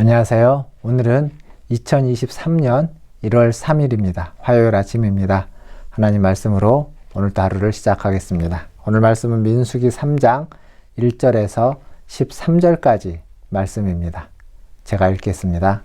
안녕하세요. 오늘은 2023년 1월 3일입니다. 화요일 아침입니다. 하나님 말씀으로 오늘도 하루를 시작하겠습니다. 오늘 말씀은 민수기 3장 1절에서 13절까지 말씀입니다. 제가 읽겠습니다.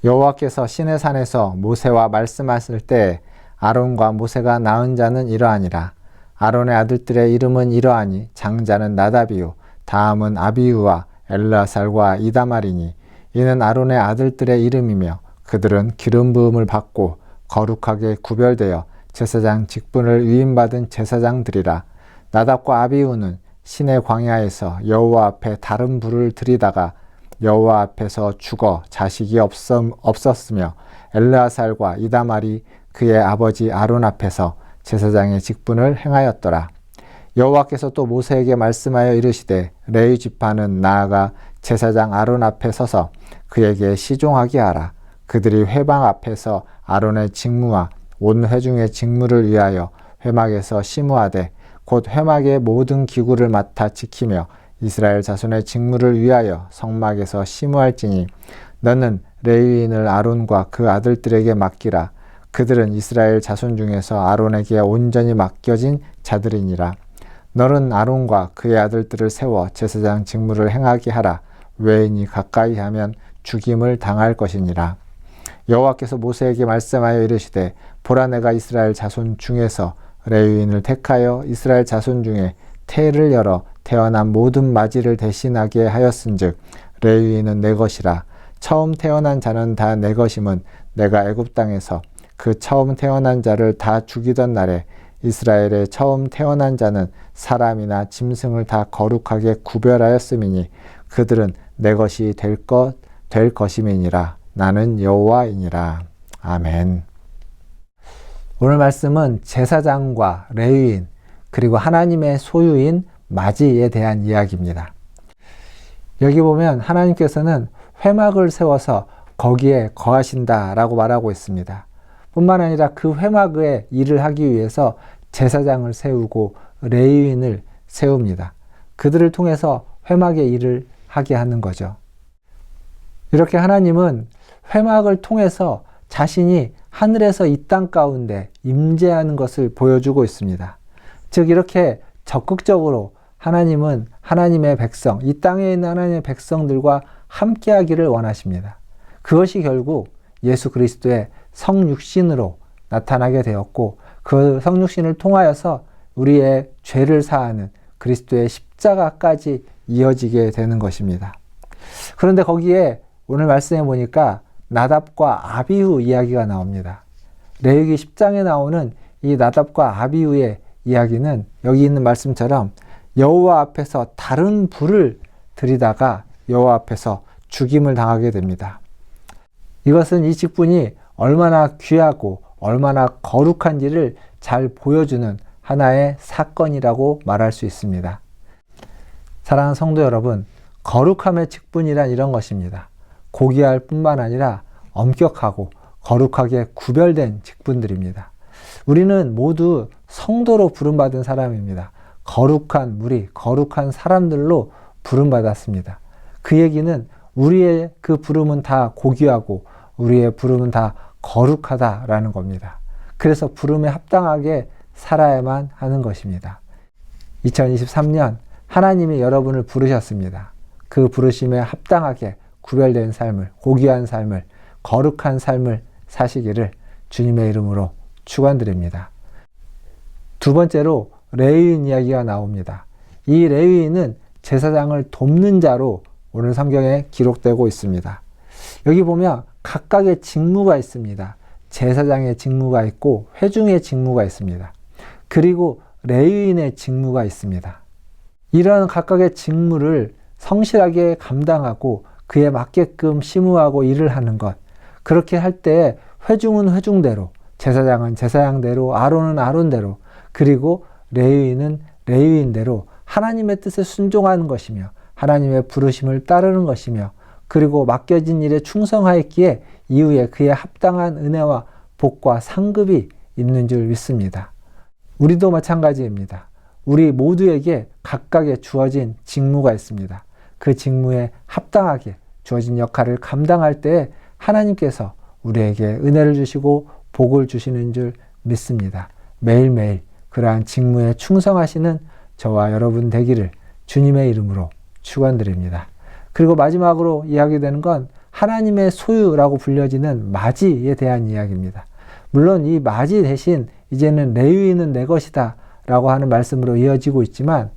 여호와께서 시내산에서 모세와 말씀하실 때 아론과 모세가 낳은 자는 이러하니라. 아론의 아들들의 이름은 이러하니 장자는 나다비요 다음은 아비후와 엘르아살과 이다말이니 이는 아론의 아들들의 이름이며 그들은 기름 부음을 받고 거룩하게 구별되어 제사장 직분을 위임받은 제사장들이라. 나답과 아비후는 시내 광야에서 여호와 앞에 다른 불을 들이다가 여호와 앞에서 죽어 자식이 없었으며 엘르아살과 이다말이 그의 아버지 아론 앞에서 제사장의 직분을 행하였더라. 여호와께서 또 모세에게 말씀하여 이르시되 레위 지파는 나아가 제사장 아론 앞에 서서 그에게 시종하게 하라. 그들이 회막 앞에서 아론의 직무와 온 회중의 직무를 위하여 회막에서 심우하되 곧 회막의 모든 기구를 맡아 지키며 이스라엘 자손의 직무를 위하여 성막에서 심우할지니 너는 레위인을 아론과 그 아들들에게 맡기라. 그들은 이스라엘 자손 중에서 아론에게 온전히 맡겨진 자들이니라. 너는 아론과 그의 아들들을 세워 제사장 직무를 행하게 하라. 외인이 가까이 하면 죽임을 당할 것이니라. 여호와께서 모세에게 말씀하여 이르시되 보라 내가 이스라엘 자손 중에서 레위인을 택하여 이스라엘 자손 중에 태를 열어 태어난 모든 맞이를 대신하게 하였은즉 레위인은 내 것이라. 처음 태어난 자는 다 내 것임은 내가 애굽 땅에서 그 처음 태어난 자를 다 죽이던 날에 이스라엘의 처음 태어난 자는 사람이나 짐승을 다 거룩하게 구별하였음이니 그들은 내 것이 될 것임이니라. 나는 여호와이니라. 아멘. 오늘 말씀은 제사장과 레위인 그리고 하나님의 소유인 맞이에 대한 이야기입니다. 여기 보면 하나님께서는 회막을 세워서 거기에 거하신다라고 말하고 있습니다. 뿐만 아니라 그 회막의 일을 하기 위해서 제사장을 세우고 레위인을 세웁니다. 그들을 통해서 회막의 일을 하게 하는 거죠. 이렇게 하나님은 회막을 통해서 자신이 하늘에서 이 땅 가운데 임재하는 것을 보여주고 있습니다. 즉 이렇게 적극적으로 하나님은 하나님의 백성, 이 땅에 있는 하나님의 백성들과 함께하기를 원하십니다. 그것이 결국 예수 그리스도의 성육신으로 나타나게 되었고 그 성육신을 통하여서 우리의 죄를 사하는 그리스도의 십자가까지 이어지게 되는 것입니다. 그런데 거기에 오늘 말씀해 보니까 나답과 아비후 이야기가 나옵니다. 레위기 10장에 나오는 이 나답과 아비후의 이야기는 여기 있는 말씀처럼 여호와 앞에서 다른 불을 들이다가 여호와 앞에서 죽임을 당하게 됩니다. 이것은 이 직분이 얼마나 귀하고 얼마나 거룩한지를 잘 보여주는 하나의 사건이라고 말할 수 있습니다. 사랑하는 성도 여러분, 거룩함의 직분이란 이런 것입니다. 고귀할 뿐만 아니라 엄격하고 거룩하게 구별된 직분들입니다. 우리는 모두 성도로 부름받은 사람입니다. 거룩한 무리, 거룩한 사람들로 부름받았습니다. 그 얘기는 우리의 그 부름은 다 고귀하고 우리의 부름은 다 거룩하다라는 겁니다. 그래서 부름에 합당하게 살아야만 하는 것입니다. 2023년 하나님이 여러분을 부르셨습니다. 그 부르심에 합당하게 구별된 삶을, 고귀한 삶을, 거룩한 삶을 사시기를 주님의 이름으로 축원드립니다. 두 번째로 레위인 이야기가 나옵니다. 이 레위인은 제사장을 돕는 자로 오늘 성경에 기록되고 있습니다. 여기 보면 각각의 직무가 있습니다. 제사장의 직무가 있고 회중의 직무가 있습니다. 그리고 레위인의 직무가 있습니다. 이런 각각의 직무를 성실하게 감당하고 그에 맞게끔 심우하고 일을 하는 것. 그렇게 할 때 회중은 회중대로, 제사장은 제사장대로, 아론은 아론대로, 그리고 레위인은 레위인대로 하나님의 뜻에 순종하는 것이며 하나님의 부르심을 따르는 것이며 그리고 맡겨진 일에 충성하였기에 이후에 그에 합당한 은혜와 복과 상급이 있는 줄 믿습니다. 우리도 마찬가지입니다. 우리 모두에게 각각의 주어진 직무가 있습니다. 그 직무에 합당하게 주어진 역할을 감당할 때 하나님께서 우리에게 은혜를 주시고 복을 주시는 줄 믿습니다. 매일매일 그러한 직무에 충성하시는 저와 여러분 되기를 주님의 이름으로 축원드립니다. 그리고 마지막으로 이야기되는 건 하나님의 소유라고 불려지는 맞이에 대한 이야기입니다. 물론 이 맞이 대신 이제는 레위인은 내 것이다 라고 하는 말씀으로 이어지고 있지만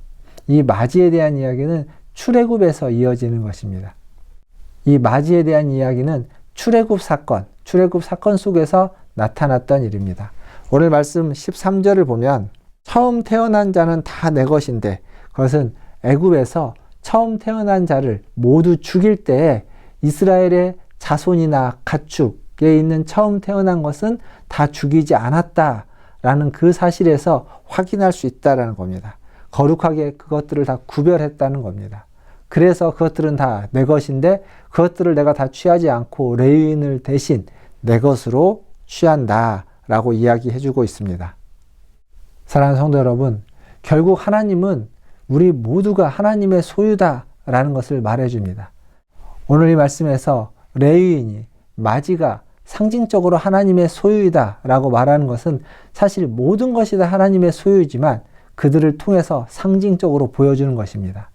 이 맞이에 대한 이야기는 출애굽에서 이어지는 것입니다. 이 맞이에 대한 이야기는 출애굽 사건 속에서 나타났던 일입니다. 오늘 말씀 13절을 보면 처음 태어난 자는 다 내 것인데 그것은 애굽에서 처음 태어난 자를 모두 죽일 때에 이스라엘의 자손이나 가축에 있는 처음 태어난 것은 다 죽이지 않았다라는 그 사실에서 확인할 수 있다라는 겁니다. 거룩하게 그것들을 다 구별했다는 겁니다. 그래서 그것들은 다 내 것인데 그것들을 내가 다 취하지 않고 레위인을 대신 내 것으로 취한다라고 이야기해주고 있습니다. 사랑하는 성도 여러분, 결국 하나님은 우리 모두가 하나님의 소유다라는 것을 말해줍니다. 오늘 이 말씀에서 레위인이 마지가 상징적으로 하나님의 소유이다라고 말하는 것은 사실 모든 것이 다 하나님의 소유이지만 그들을 통해서 상징적으로 보여주는 것입니다.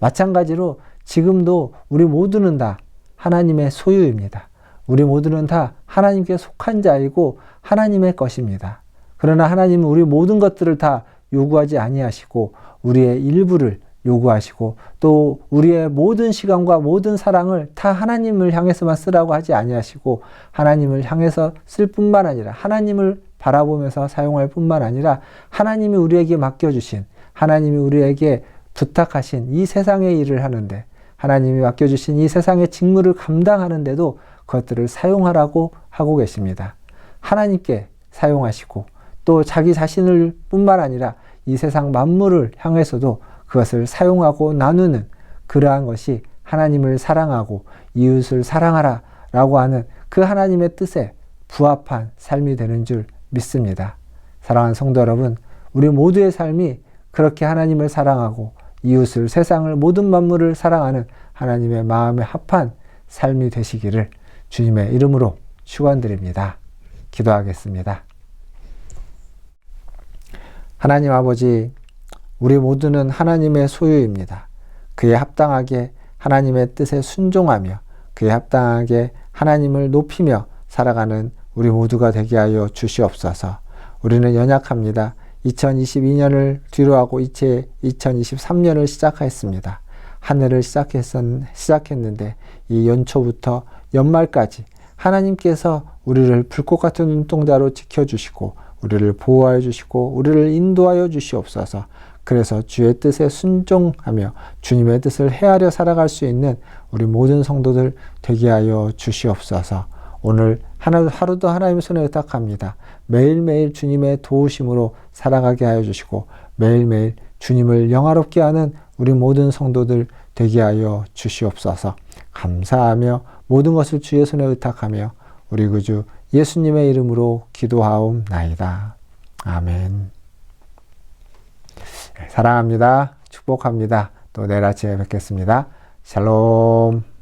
마찬가지로 지금도 우리 모두는 다 하나님의 소유입니다. 우리 모두는 다 하나님께 속한 자이고 하나님의 것입니다. 그러나 하나님은 우리 모든 것들을 다 요구하지 아니하시고 우리의 일부를 요구하시고 또 우리의 모든 시간과 모든 사랑을 다 하나님을 향해서만 쓰라고 하지 아니하시고 하나님을 향해서 쓸 뿐만 아니라 하나님을 바라보면서 사용할 뿐만 아니라 하나님이 우리에게 맡겨주신 하나님이 우리에게 부탁하신 이 세상의 일을 하는데 하나님이 맡겨주신 이 세상의 직무를 감당하는데도 그것들을 사용하라고 하고 계십니다. 하나님께 사용하시고 또 자기 자신을 뿐만 아니라 이 세상 만물을 향해서도 그것을 사용하고 나누는 그러한 것이 하나님을 사랑하고 이웃을 사랑하라 라고 하는 그 하나님의 뜻에 부합한 삶이 되는 줄 믿습니다. 사랑하는 성도 여러분, 우리 모두의 삶이 그렇게 하나님을 사랑하고 이웃을 세상을 모든 만물을 사랑하는 하나님의 마음에 합한 삶이 되시기를 주님의 이름으로 축원드립니다. 기도하겠습니다. 하나님 아버지, 우리 모두는 하나님의 소유입니다. 그에 합당하게 하나님의 뜻에 순종하며 그에 합당하게 하나님을 높이며 살아가는 우리 모두가 되게 하여 주시옵소서. 우리는 연약합니다. 2022년을 뒤로하고 이제 2023년을 시작했습니다. 한 해를 시작했는데 이 연초부터 연말까지 하나님께서 우리를 불꽃 같은 눈동자로 지켜주시고 우리를 보호하여 주시고 우리를 인도하여 주시옵소서. 그래서 주의 뜻에 순종하며 주님의 뜻을 헤아려 살아갈 수 있는 우리 모든 성도들 되게 하여 주시옵소서. 오늘 하루도 하나님의 손에 의탁합니다. 매일매일 주님의 도우심으로 살아가게 하여 주시고 매일매일 주님을 영화롭게 하는 우리 모든 성도들 되게 하여 주시옵소서. 감사하며 모든 것을 주의 손에 의탁하며 우리 구주 예수님의 이름으로 기도하옵나이다. 아멘. 사랑합니다. 축복합니다. 또 내일 아침에 뵙겠습니다. 샬롬.